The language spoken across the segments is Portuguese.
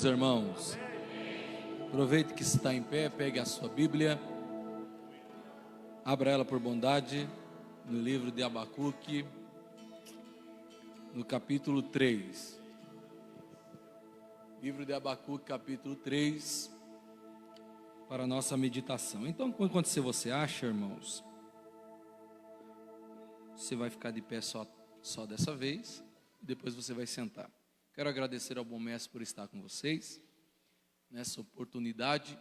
todos, irmãos? Aproveite que está em pé, pegue a sua Bíblia, abra ela por bondade, no livro de Abacuque, no capítulo 3. Livro de Abacuque, capítulo 3, para a nossa meditação. Então, enquanto você acha, irmãos, você vai ficar de pé só dessa vez, e depois você vai sentar. Quero agradecer ao bom mestre por estar com vocês, nessa oportunidade,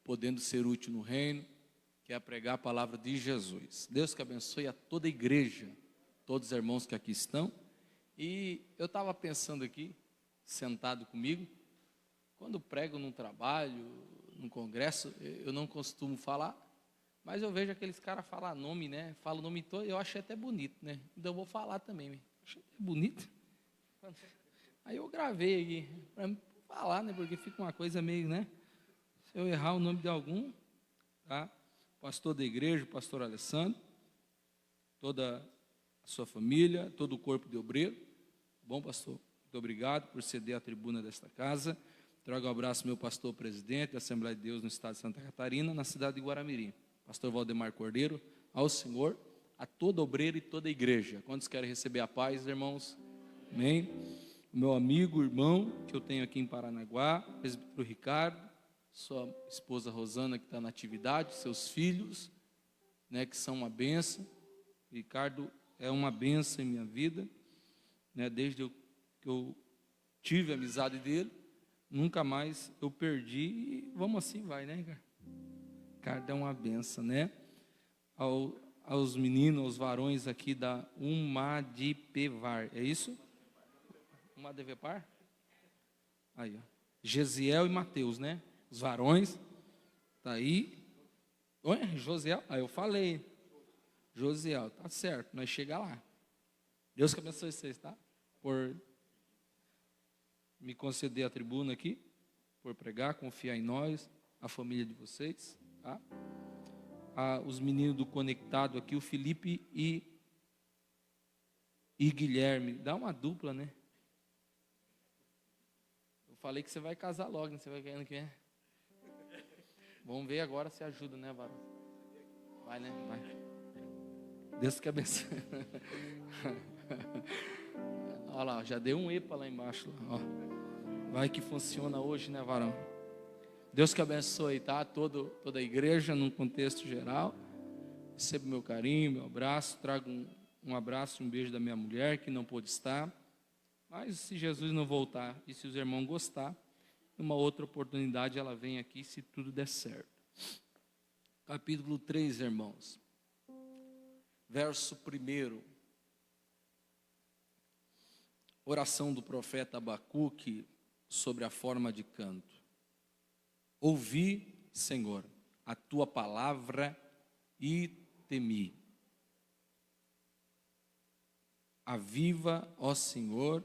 podendo ser útil no reino, que é pregar a palavra de Jesus. Deus que abençoe a toda a igreja, todos os irmãos que aqui estão. E eu estava pensando aqui, sentado comigo, quando prego num trabalho, num congresso, eu não costumo falar, mas eu vejo aqueles caras falar nome, né? Fala o nome todo, eu achei até bonito, né? Então eu vou falar também, achei até bonito. Aí eu gravei aqui, para falar, né? Porque fica uma coisa meio, né? Se eu errar o nome de algum, tá? Pastor da igreja, o pastor Alessandro, toda a sua família, todo o corpo de obreiro. Bom, pastor, muito obrigado por ceder a tribuna desta casa. Trago um abraço ao meu pastor presidente da Assembleia de Deus no estado de Santa Catarina, na cidade de Guaramirim, pastor Valdemar Cordeiro, ao senhor, a todo obreiro e toda a igreja. Quantos querem receber a paz, irmãos? Amém? O meu amigo, irmão, que eu tenho aqui em Paranaguá, presbítero Ricardo, sua esposa Rosana, que está na atividade, seus filhos, né, que são uma bênção. Ricardo é uma bênção em minha vida, né, desde que eu tive a amizade dele, nunca mais eu perdi, e vamos assim, vai, né, Ricardo? Ricardo é uma bênção, né? Aos meninos, aos varões aqui da Umadipevar, é isso? Umadipevar? Aí, ó. Gesiel e Mateus, né? Os varões, tá aí. Oi, Josiel? Aí eu falei. Josiel, tá certo, nós chega lá. Deus que abençoe vocês, tá? Por me conceder a tribuna aqui, por pregar, confiar em nós, a família de vocês, tá? Os meninos do Conectado aqui, o Felipe e Guilherme. Dá uma dupla, né? Eu falei que você vai casar logo, né? Você vai ganhando quem é? Vamos ver agora se ajuda, né, varão? Vai, né? Vai. Deus que abençoe. Olha lá, já deu um epa lá embaixo. Ó. Vai que funciona hoje, né, varão? Deus que abençoe, tá? Toda a igreja, num contexto geral. Receba meu carinho, meu abraço. Trago um abraço, um beijo da minha mulher, que não pôde estar. Mas se Jesus não voltar e se os irmãos gostar, numa outra oportunidade ela vem aqui, se tudo der certo. Capítulo 3, irmãos. Verso 1. Oração do profeta Abacuque sobre a forma de canto. Ouvi, Senhor, a tua palavra e temi. Aviva, ó Senhor,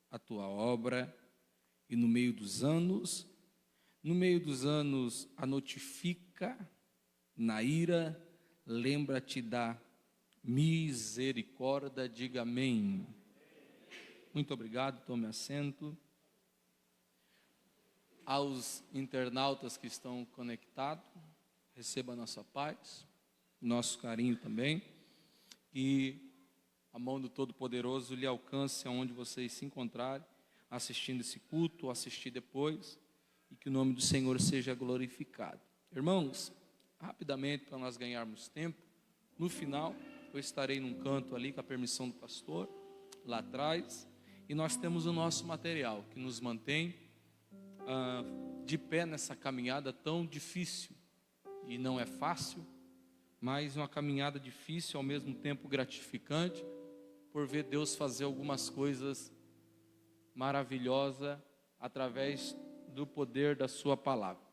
a tua obra, e no meio dos anos a notifica, na ira, lembra-te da misericórdia, diga amém. Muito obrigado, tome assento. Aos internautas que estão conectados, receba a nossa paz, nosso carinho também, e a mão do Todo-Poderoso lhe alcance aonde vocês se encontrarem, assistindo esse culto, ou assistir depois, e que o nome do Senhor seja glorificado. Irmãos, rapidamente, para nós ganharmos tempo, no final, eu estarei num canto ali, com a permissão do pastor, lá atrás, e nós temos o nosso material, que nos mantém de pé nessa caminhada tão difícil, e não é fácil, mas uma caminhada difícil, ao mesmo tempo gratificante, por ver Deus fazer algumas coisas maravilhosas, através do poder da sua palavra,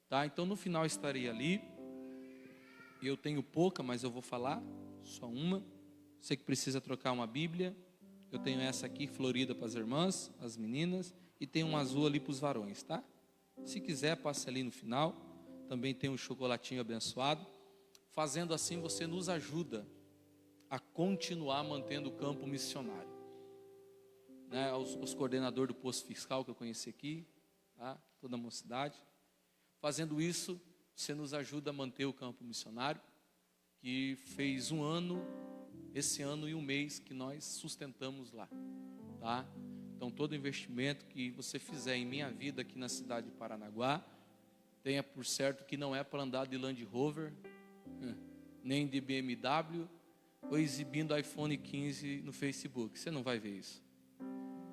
tá? Então no final estarei ali, eu tenho pouca, mas eu vou falar, só uma. Você que precisa trocar uma Bíblia, eu tenho essa aqui florida para as irmãs, as meninas, e tem um azul ali para os varões, tá? Se quiser, passe ali no final, também tem um chocolatinho abençoado. Fazendo assim, você nos ajuda a continuar mantendo o campo missionário, né? Os coordenadores do posto fiscal que eu conheci aqui, tá? Toda a mocidade. Fazendo isso, você nos ajuda a manter o campo missionário, que fez um ano, esse ano e um mês que nós sustentamos lá, tá? Então, todo investimento que você fizer em minha vida aqui na cidade de Paranaguá, tenha por certo que não é para andar de Land Rover, nem de BMW, ou exibindo iPhone 15 no Facebook. Você não vai ver isso.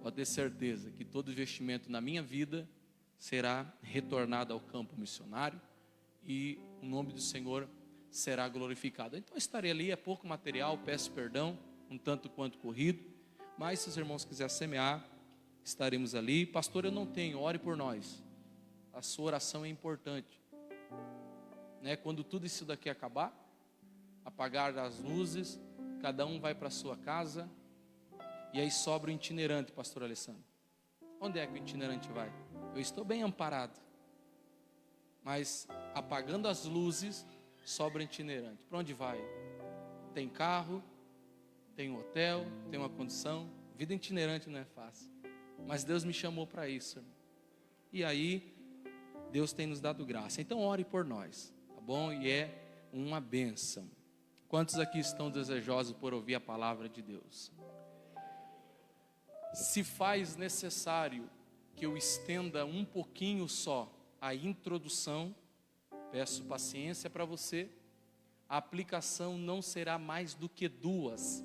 Pode ter certeza que todo investimento na minha vida será retornado ao campo missionário e o nome do Senhor será glorificado. Então, estarei ali, é pouco material, peço perdão, um tanto quanto corrido, mas se os irmãos quiserem semear, estaremos ali. Pastor, eu não tenho, ore por nós. A sua oração é importante, né? Quando tudo isso daqui acabar, apagar as luzes, cada um vai para a sua casa, e aí sobra o itinerante, pastor Alessandro. Onde é que o itinerante vai? Eu estou bem amparado, mas apagando as luzes, sobra o itinerante. Para onde vai? Tem carro, tem um hotel, tem uma condição. Vida itinerante não é fácil, mas Deus me chamou para isso, irmão. E aí, Deus tem nos dado graça. Então ore por nós, tá bom? E é uma bênção. Quantos aqui estão desejosos por ouvir a palavra de Deus? Se faz necessário que eu estenda um pouquinho só a introdução, peço paciência para você. A aplicação não será mais do que 2,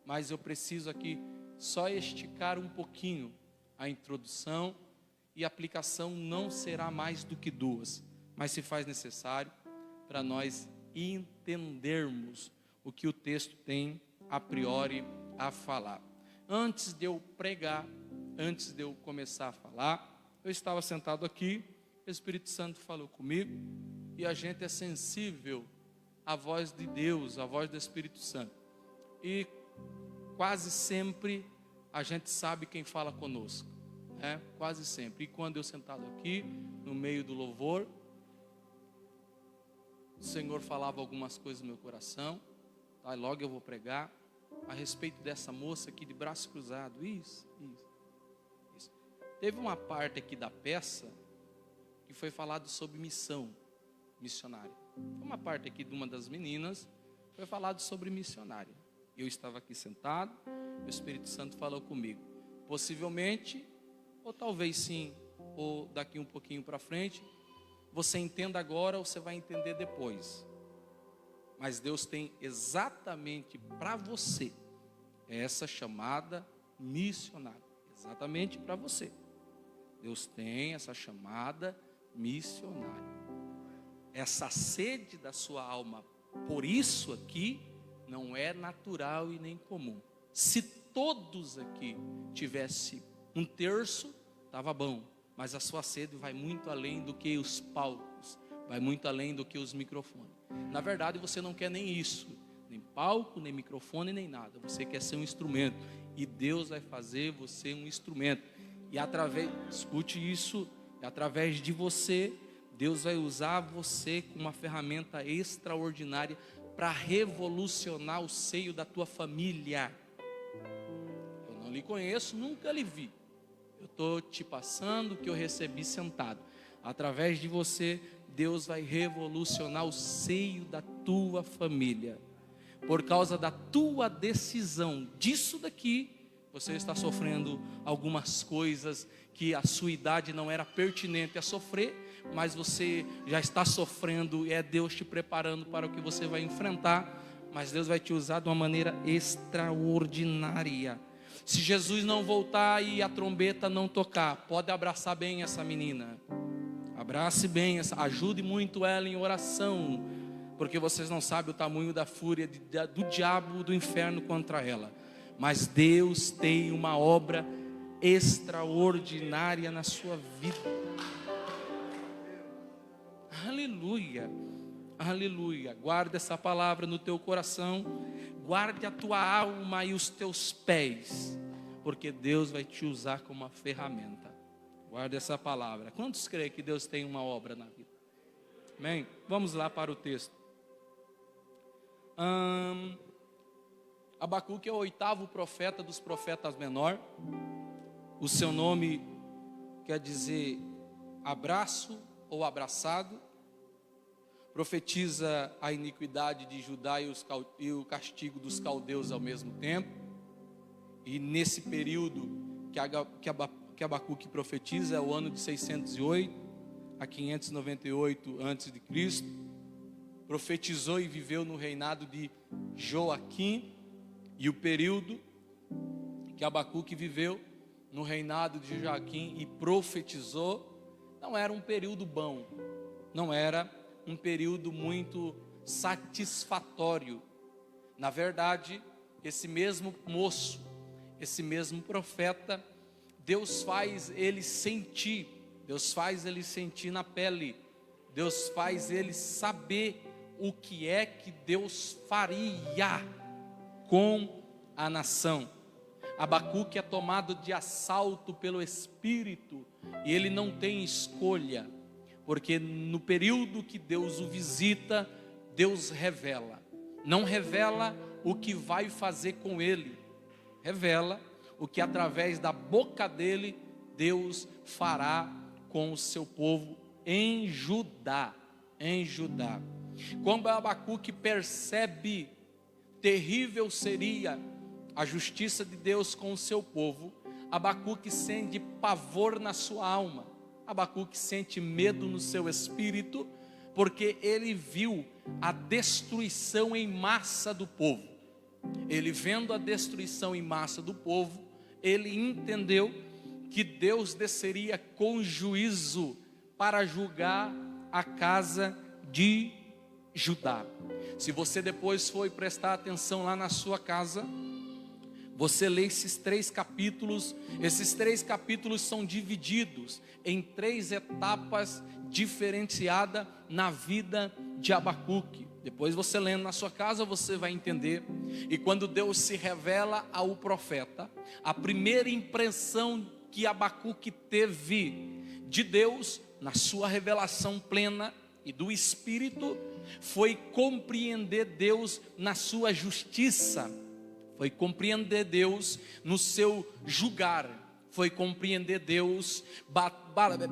mas eu preciso aqui só esticar um pouquinho a introdução, e a aplicação não será mais do que 2, mas se faz necessário para nós entendermos o que o texto tem a priori a falar. Antes de eu pregar, antes de eu começar a falar, eu estava sentado aqui, o Espírito Santo falou comigo, e a gente é sensível à voz de Deus, à voz do Espírito Santo, e quase sempre a gente sabe quem fala conosco, né? Quase sempre. E quando eu sentado aqui, no meio do louvor, o Senhor falava algumas coisas no meu coração, tá? Logo eu vou pregar a respeito dessa moça aqui de braço cruzado. Isso. Teve uma parte aqui da peça que foi falado sobre missão missionária. Foi uma parte aqui de uma das meninas, foi falado sobre missionária. Eu estava aqui sentado, o Espírito Santo falou comigo. Possivelmente, ou talvez sim, ou daqui um pouquinho para frente, você entenda agora ou você vai entender depois. Mas Deus tem exatamente para você essa chamada missionária. Exatamente para você. Deus tem essa chamada missionária. Essa sede da sua alma, por isso aqui, não é natural e nem comum. Se todos aqui tivessem 1/3, estava bom. Mas a sua sede vai muito além do que os palcos, vai muito além do que os microfones. Na verdade, você não quer nem isso, nem palco, nem microfone, nem nada. Você quer ser um instrumento, e Deus vai fazer você um instrumento. E escute isso, através de você, Deus vai usar você como uma ferramenta extraordinária para revolucionar o seio da tua família. Eu não lhe conheço, nunca lhe vi. Eu estou te passando o que eu recebi sentado. Através de você, Deus vai revolucionar o seio da tua família. Por causa da tua decisão disso daqui, você está sofrendo algumas coisas que a sua idade não era pertinente a sofrer, mas você já está sofrendo, e é Deus te preparando para o que você vai enfrentar. Mas Deus vai te usar de uma maneira extraordinária. Se Jesus não voltar e a trombeta não tocar, pode abraçar bem essa menina. Abrace bem, ajude muito ela em oração, porque vocês não sabem o tamanho da fúria do diabo, do inferno contra ela. Mas Deus tem uma obra extraordinária na sua vida. Aleluia, aleluia. Guarda essa palavra no teu coração, guarde a tua alma e os teus pés, porque Deus vai te usar como uma ferramenta. Guarde essa palavra. Quantos creem que Deus tem uma obra na vida? Amém? Vamos lá para o texto. Abacuque é o 8º profeta dos profetas menor. O seu nome quer dizer abraço ou abraçado. Profetiza a iniquidade de Judá e o castigo dos caldeus ao mesmo tempo. E nesse período que Abacuque profetiza é o ano de 608 a 598 a.C. Profetizou e viveu no reinado de Joaquim. E o período que Abacuque viveu no reinado de Joaquim e profetizou, não era um período bom, não era um período muito satisfatório. Na verdade, esse mesmo moço, esse mesmo profeta, Deus faz ele sentir na pele, Deus faz ele saber o que é que Deus faria com a nação. Abacuque é tomado de assalto pelo Espírito e ele não tem escolha, porque no período que Deus o visita, Deus revela. Não revela o que vai fazer com ele, revela o que através da boca dele Deus fará com o seu povo em Judá. Quando Abacuque percebe terrível seria a justiça de Deus com o seu povo, Abacuque sente pavor na sua alma, Abacuque sente medo no seu espírito, porque ele viu a destruição em massa do povo. Ele vendo a destruição em massa do povo, ele entendeu que Deus desceria com juízo para julgar a casa de Judá. Se você depois for prestar atenção lá na sua casa, você lê esses 3 capítulos. Esses 3 capítulos são divididos em 3 etapas diferenciadas na vida de Abacuque. Depois você lendo na sua casa, você vai entender. E quando Deus se revela ao profeta, a primeira impressão que Abacuque teve de Deus, na sua revelação plena e do Espírito, foi compreender Deus na sua justiça, foi compreender Deus no seu julgar, foi compreender Deus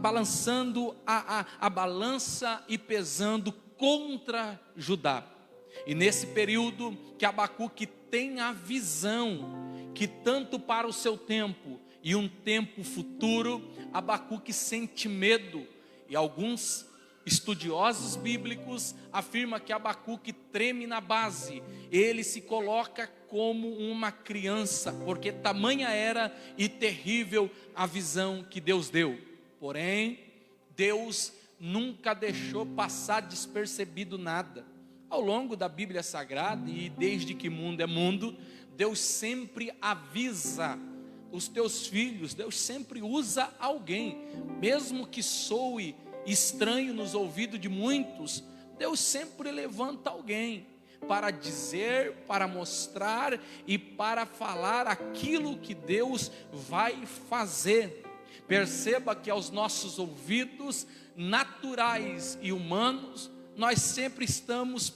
balançando a balança e pesando contra Judá. E nesse período que Abacuque tem a visão que tanto para o seu tempo e um tempo futuro, Abacuque sente medo. E alguns estudiosos bíblicos afirmam que Abacuque treme na base, ele se coloca como uma criança, porque tamanha era e terrível a visão que Deus deu. Porém, Deus nunca deixou passar despercebido nada. Ao longo da Bíblia Sagrada e desde que mundo é mundo, Deus sempre avisa os teus filhos, Deus sempre usa alguém, mesmo que soe estranho nos ouvidos de muitos, Deus sempre levanta alguém para dizer, para mostrar e para falar aquilo que Deus vai fazer. Perceba que aos nossos ouvidos naturais e humanos, nós sempre estamos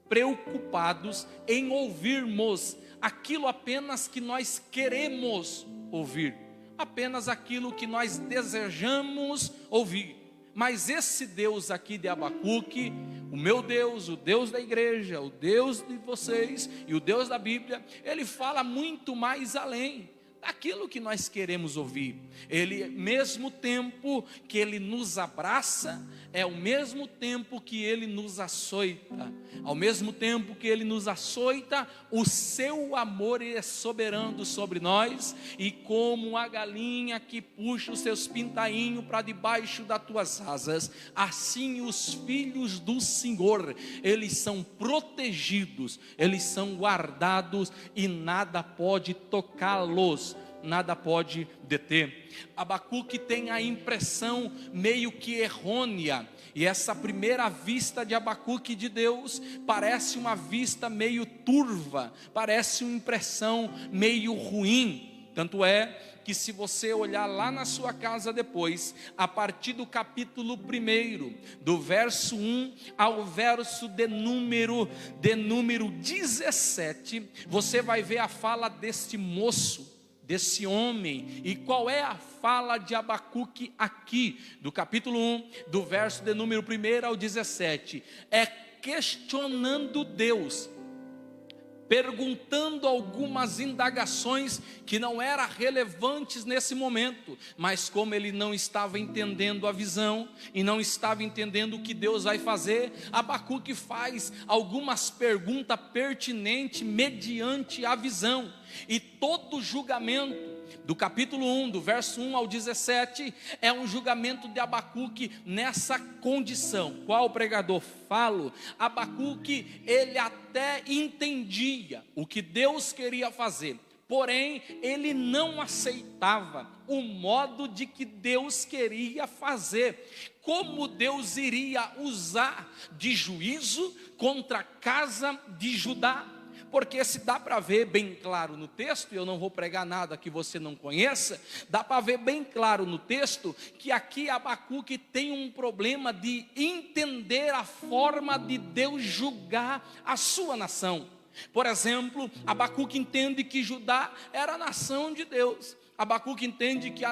preocupados em ouvirmos aquilo apenas que nós queremos ouvir, apenas aquilo que nós desejamos ouvir. Mas esse Deus aqui de Abacuque, o meu Deus, o Deus da igreja, o Deus de vocês e o Deus da Bíblia, ele fala muito mais além daquilo que nós queremos ouvir. Ele, mesmo tempo que ele nos abraça, é o mesmo tempo que ele nos açoita. Ao mesmo tempo que ele nos açoita, o seu amor é soberano sobre nós, e como a galinha que puxa os seus pintainhos para debaixo das tuas asas, assim os filhos do Senhor, eles são protegidos, eles são guardados, e nada pode tocá-los, nada pode deter. Abacuque tem a impressão meio que errônea, e essa primeira vista de Abacuque de Deus parece uma vista meio turva, parece uma impressão meio ruim. Tanto é que se você olhar lá na sua casa depois, a partir do capítulo 1, do verso 1 ao verso de número 17, você vai ver a fala deste moço, desse homem. E qual é a fala de Abacuque aqui, do capítulo 1, do verso de número 1 ao 17? É questionando Deus, perguntando algumas indagações que não eram relevantes nesse momento, mas como ele não estava entendendo a visão e não estava entendendo o que Deus vai fazer, Abacuque faz algumas perguntas pertinentes mediante a visão. E todo julgamento do capítulo 1, do verso 1 ao 17, é um julgamento de Abacuque nessa condição. Qual pregador falo? Abacuque, ele até entendia o que Deus queria fazer, porém, ele não aceitava o modo de que Deus queria fazer. Como Deus iria usar de juízo contra a casa de Judá. Porque se dá para ver bem claro no texto, e eu não vou pregar nada que você não conheça, dá para ver bem claro no texto, que aqui Abacuque tem um problema de entender a forma de Deus julgar a sua nação. Por exemplo, Abacuque entende que Judá era a nação de Deus. Abacuque entende que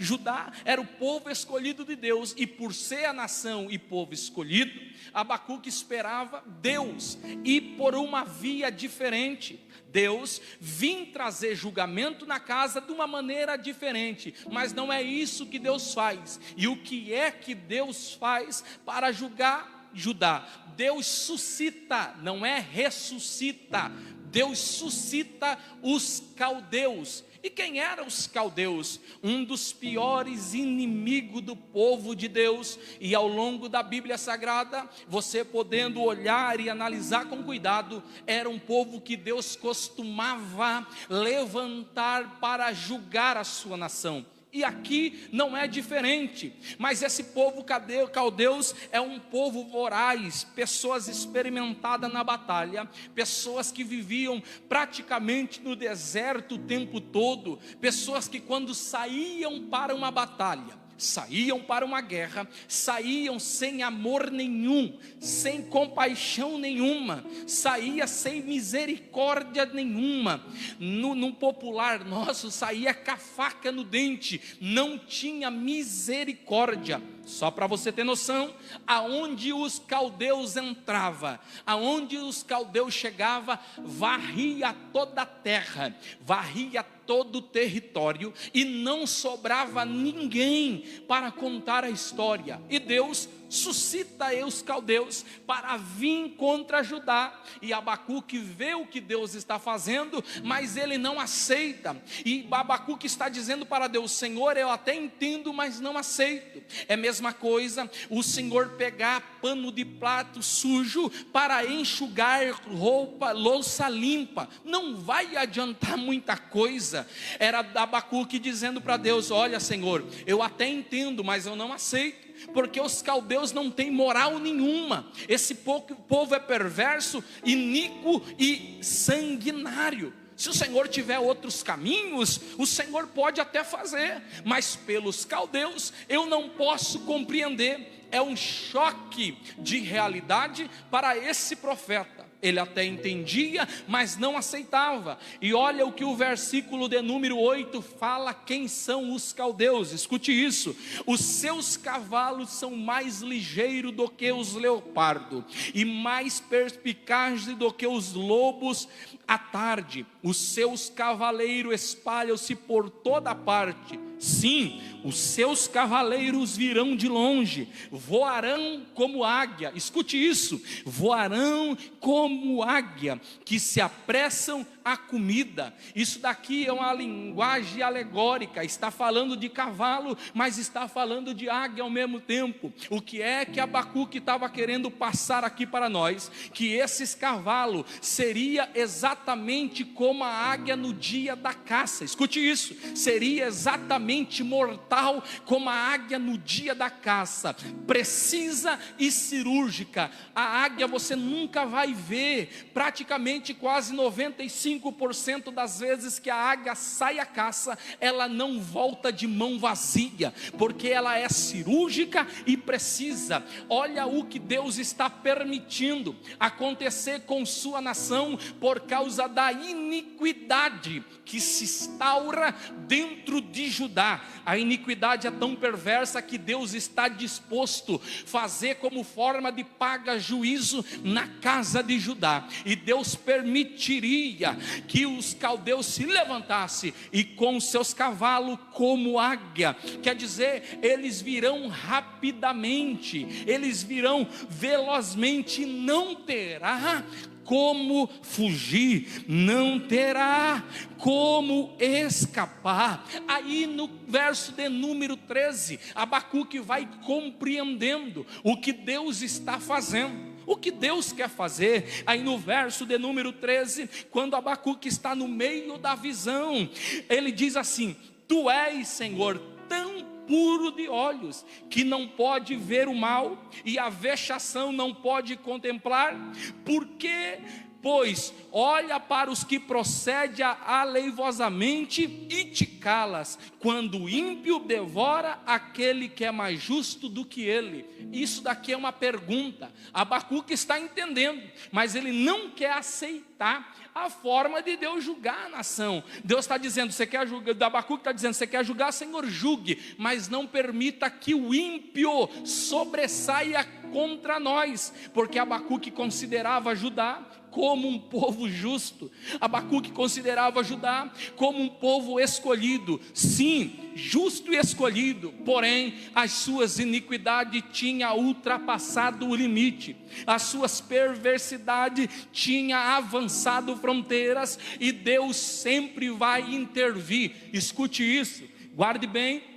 Judá era o povo escolhido de Deus, e por ser a nação e povo escolhido, Abacuque esperava Deus ir por uma via diferente. Deus vinha trazer julgamento na casa de uma maneira diferente, mas não é isso que Deus faz. E o que é que Deus faz para julgar Judá? Deus suscita, não é ressuscita. Deus suscita os caldeus. E quem eram os caldeus? Um dos piores inimigos do povo de Deus. E ao longo da Bíblia Sagrada, você podendo olhar e analisar com cuidado, era um povo que Deus costumava levantar para julgar a sua nação. E aqui não é diferente, mas esse povo caldeus é um povo voraz, pessoas experimentadas na batalha, pessoas que viviam praticamente no deserto o tempo todo, pessoas que quando saíam para uma batalha, saíam para uma guerra, saíam sem amor nenhum, sem compaixão nenhuma, saía sem misericórdia nenhuma. No popular nosso, saía com a faca no dente, não tinha misericórdia. Só para você ter noção, aonde os caldeus entravam, aonde os caldeus chegavam, varria toda a terra, varria todo o território, e não sobrava ninguém para contar a história. E Deus suscita os caldeus para vir contra Judá, e Abacuque vê o que Deus está fazendo, mas ele não aceita. E Abacuque está dizendo para Deus: Senhor, eu até entendo, mas não aceito. É a mesma coisa o Senhor pegar pano de prato sujo para enxugar roupa, louça limpa, não vai adiantar muita coisa. Era Abacuque dizendo para Deus: olha, Senhor, eu até entendo, mas eu não aceito, porque os caldeus não têm moral nenhuma. Esse povo é perverso, iníquo e sanguinário. Se o Senhor tiver outros caminhos, o Senhor pode até fazer, mas pelos caldeus eu não posso compreender. É um choque de realidade para esse profeta. Ele até entendia, mas não aceitava. E olha o que o versículo de número 8 fala: quem são os caldeus? Escute isso: os seus cavalos são mais ligeiros do que os leopardos, e mais perspicazes do que os lobos à tarde. Os seus cavaleiros espalham-se por toda parte. Sim, os seus cavaleiros virão de longe, voarão como águia. Escute isso: voarão como águia, que se apressam à comida. Isso daqui é uma linguagem alegórica, está falando de cavalo, mas está falando de águia ao mesmo tempo. O que é que Abacuque estava querendo passar aqui para nós? Que esses cavalos seria exatamente como a águia no dia da caça. Escute isso: seria exatamente mortal como a águia no dia da caça, precisa e cirúrgica. A águia você nunca vai ver, praticamente quase 95% 95% das vezes que a águia sai à caça, ela não volta de mão vazia, porque ela é cirúrgica e precisa. Olha o que Deus está permitindo acontecer com sua nação por causa da iniquidade que se instaura dentro de Judá. A iniquidade é tão perversa que Deus está disposto a fazer como forma de paga juízo na casa de Judá, e Deus permitiria que os caldeus se levantassem e com seus cavalos como águia, quer dizer, eles virão rapidamente, eles virão velozmente, não terá como fugir, não terá como escapar. Aí no verso de número 13, Abacuque vai compreendendo o que Deus está fazendo, o que Deus quer fazer. Aí no verso de número 13, quando Abacuque está no meio da visão, ele diz assim: Tu és, Senhor, tão puro de olhos, que não pode ver o mal, e a vexação não pode contemplar, porque, pois, olha para os que procedem aleivosamente e te calas, quando o ímpio devora aquele que é mais justo do que ele. Isso daqui é uma pergunta. Abacuque está entendendo, mas ele não quer aceitar a forma de Deus julgar a nação. Deus está dizendo: você quer julgar? Abacuque está dizendo: você quer julgar, Senhor, julgue, mas não permita que o ímpio sobressaia contra nós, porque Abacuque considerava Judá como um povo justo. Abacuque considerava Judá como um povo escolhido, sim, justo e escolhido, porém as suas iniquidades tinham ultrapassado o limite, as suas perversidades tinham avançado fronteiras, e Deus sempre vai intervir. Escute isso, guarde bem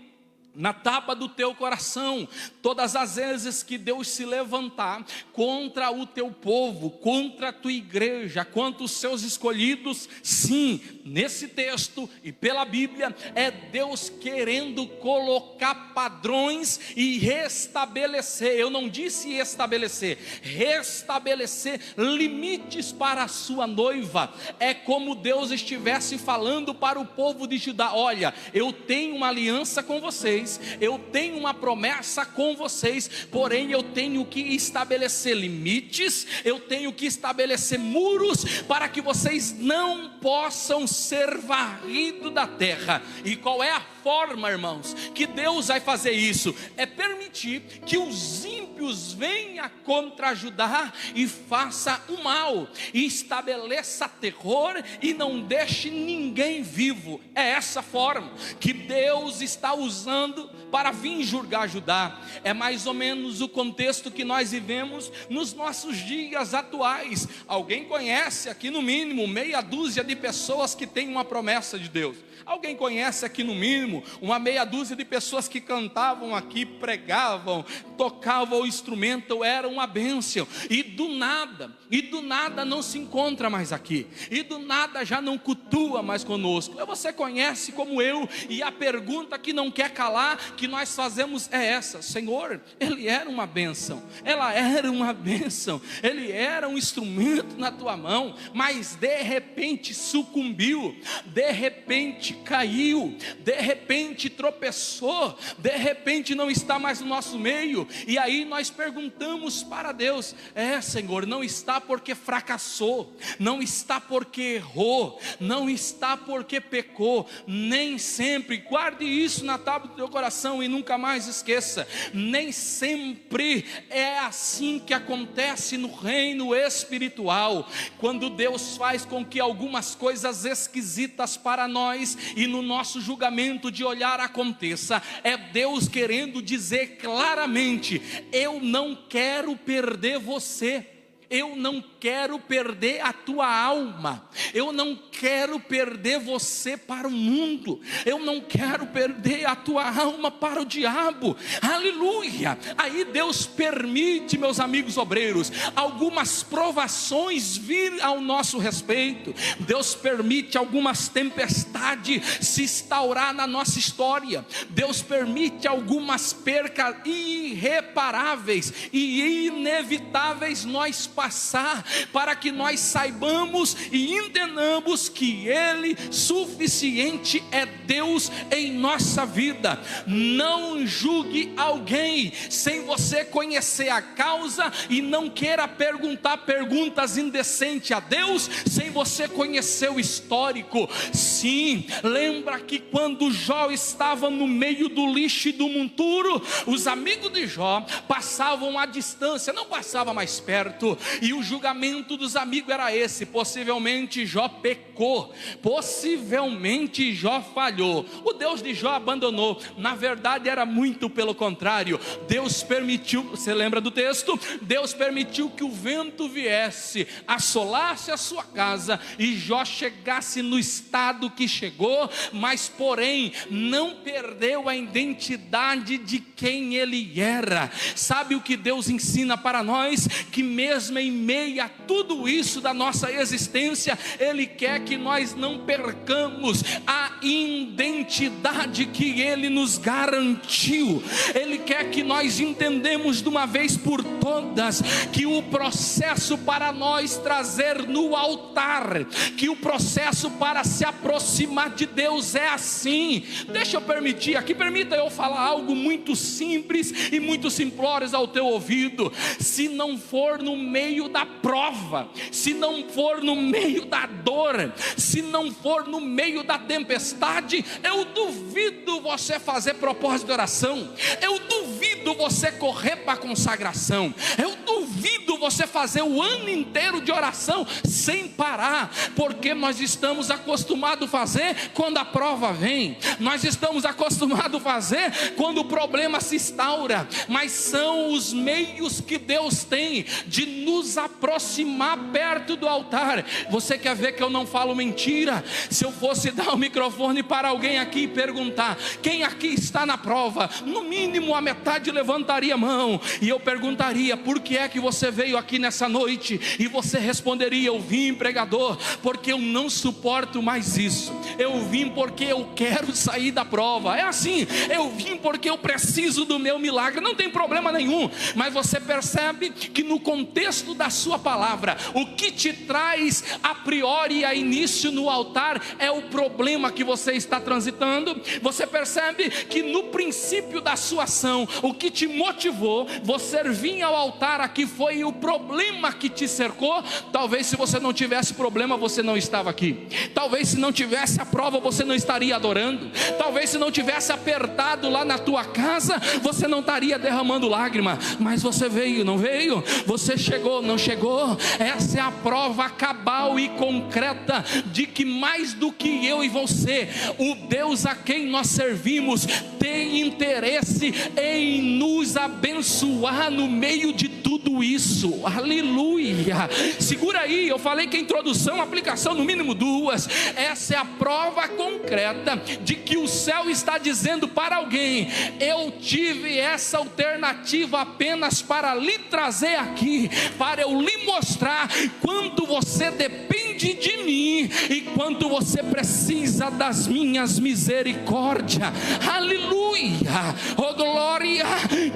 na tapa do teu coração: todas as vezes que Deus se levantar contra o teu povo, contra a tua igreja, contra os seus escolhidos, sim, nesse texto e pela Bíblia, é Deus querendo colocar padrões e restabelecer, eu não disse estabelecer, restabelecer limites para a sua noiva. É como Deus estivesse falando para o povo de Judá: olha, eu tenho uma aliança com vocês, eu tenho uma promessa com vocês, porém eu tenho que estabelecer limites, eu tenho que estabelecer muros, para que vocês não possam ser varridos da terra. E qual é a forma, irmãos, que Deus vai fazer isso? É permitir que os ímpios venham contra Judá e faça o mal, e estabeleça terror e não deixe ninguém vivo. É essa forma que Deus está usando para vir julgar Judá. É mais ou menos o contexto que nós vivemos nos nossos dias atuais. Alguém conhece aqui no mínimo meia dúzia de pessoas que têm uma promessa de Deus? Alguém conhece aqui no mínimo uma meia dúzia de pessoas que cantavam aqui, pregavam, tocavam o instrumento, era uma bênção, e do nada não se encontra mais aqui, e do nada já não cultua mais conosco. Você conhece como eu, e a pergunta que não quer calar, que nós fazemos é essa: Senhor, ele era uma bênção, ela era uma bênção, ele era um instrumento na tua mão, mas de repente sucumbiu, de repente caiu, de repente tropeçou, de repente não está mais no nosso meio. E aí nós perguntamos para Deus: Senhor, não está porque fracassou, não está porque errou, não está porque pecou. Nem sempre, guarde isso na tábua do teu coração e nunca mais esqueça, nem sempre é assim que acontece no reino espiritual. Quando Deus faz com que algumas coisas esquisitas para nós e no nosso julgamento de olhar aconteça, é Deus querendo dizer claramente: eu não quero perder você, eu não quero perder a tua alma, eu não quero perder você para o mundo, eu não quero perder a tua alma para o diabo. Aleluia! Aí Deus permite, meus amigos obreiros, algumas provações vir ao nosso respeito. Deus permite algumas tempestades se instaurar na nossa história. Deus permite algumas percas irreparáveis e inevitáveis nós passarmos passar, para que nós saibamos e entendamos que Ele suficiente é Deus em nossa vida. Não julgue alguém sem você conhecer a causa, e não queira perguntar perguntas indecentes a Deus sem você conhecer o histórico. Sim, lembra que quando Jó estava no meio do lixo e do monturo, os amigos de Jó passavam à distância, não passavam mais perto, e o julgamento dos amigos era esse: possivelmente Jó pecou, possivelmente Jó falhou, o Deus de Jó abandonou. Na verdade era muito pelo contrário. Deus permitiu, você lembra do texto? Deus permitiu que o vento viesse, assolasse a sua casa, e Jó chegasse no estado que chegou, mas porém não perdeu a identidade de quem ele era. Sabe o que Deus ensina para nós? Que mesmo em meio a tudo isso da nossa existência, Ele quer que nós não percamos a identidade que Ele nos garantiu. Ele quer que nós entendamos de uma vez por todas que o processo para nós trazer no altar, que o processo para se aproximar de Deus é assim. Deixa eu permitir aqui, permita eu falar algo muito simples e muito simplórios ao teu ouvido. Se não for no meio da prova, se não for no meio da dor, se não for no meio da tempestade, eu duvido você fazer propósito de oração, eu duvido você correr para a consagração, eu duvido você fazer o ano inteiro de oração sem parar, porque nós estamos acostumados a fazer quando a prova vem, nós estamos acostumados a fazer quando o problema se instaura, mas são os meios que Deus tem de nos aproximar perto do altar. Você quer ver que eu não falo mentira? Se eu fosse dar o microfone para alguém aqui e perguntar: quem aqui está na prova? No mínimo a metade levantaria a mão, e eu perguntaria: por que é que você veio aqui nessa noite? E você responderia: eu vim, pregador, porque eu não suporto mais isso, eu vim porque eu quero sair da prova. É assim, eu vim porque eu preciso do meu milagre. Não tem problema nenhum, mas você percebe que no contexto da sua palavra, o que te traz a priori a início no altar é o problema que você está transitando. Você percebe que no princípio da sua ação, o que te motivou você vir ao altar aqui foi o problema que te cercou. Talvez se você não tivesse problema, você não estava aqui. Talvez se não tivesse a prova, você não estaria adorando. Talvez se não tivesse apertado lá na tua casa, você não estaria derramando lágrima. Mas você veio, não veio? Você chegou, não chegou? Essa é a prova cabal e concreta de que mais do que eu e você, o Deus a quem nós servimos tem interesse em nos abençoar no meio de tudo isso. Aleluia! Segura aí, eu falei que a introdução, a aplicação no mínimo duas. Essa é a prova concreta de que o céu está dizendo para alguém: eu tive essa alternativa apenas para lhe trazer aqui, para eu lhe mostrar quanto você depende de mim e quanto você precisa das minhas misericórdias. Aleluia! Oh glória!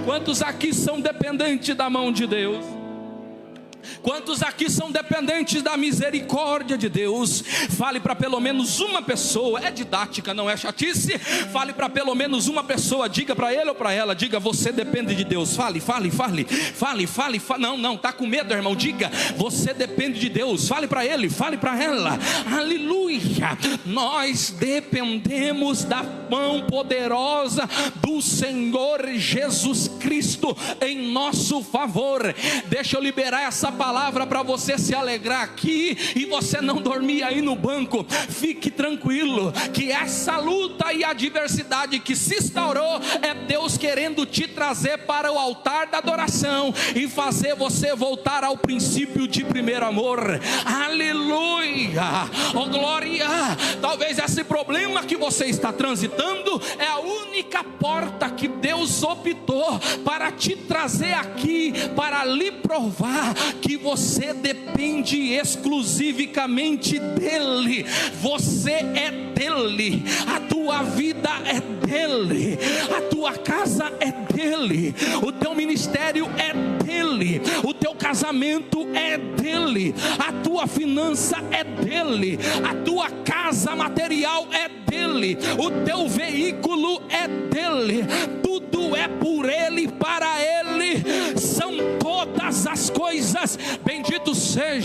Quantos aqui são dependentes da mão de Deus? Quantos aqui são dependentes da misericórdia de Deus? Fale para pelo menos uma pessoa. É didática, não é chatice. Fale para pelo menos uma pessoa. Diga para ele ou para ela. Diga: você depende de Deus. Fale. Não, está com medo, irmão. Diga: você depende de Deus. Fale para ele, fale para ela. Aleluia! Nós dependemos da mão poderosa do Senhor Jesus Cristo em nosso favor. Deixa eu liberar essa palavra para você se alegrar aqui e você não dormir aí no banco. Fique tranquilo que essa luta e adversidade que se instaurou é Deus querendo te trazer para o altar da adoração e fazer você voltar ao princípio de primeiro amor. Aleluia! Oh glória! Talvez esse problema que você está transitando é a única porta que Deus optou para te trazer aqui, para lhe provar que você depende exclusivamente dEle. Você é dEle, a tua vida é dEle, a tua casa é dEle, o teu ministério é dEle, o teu casamento é dEle, a tua finança é dEle, a tua casa material é dEle, o teu veículo é dEle, tudo é por Ele, para Ele são todas as coisas. Bendito seja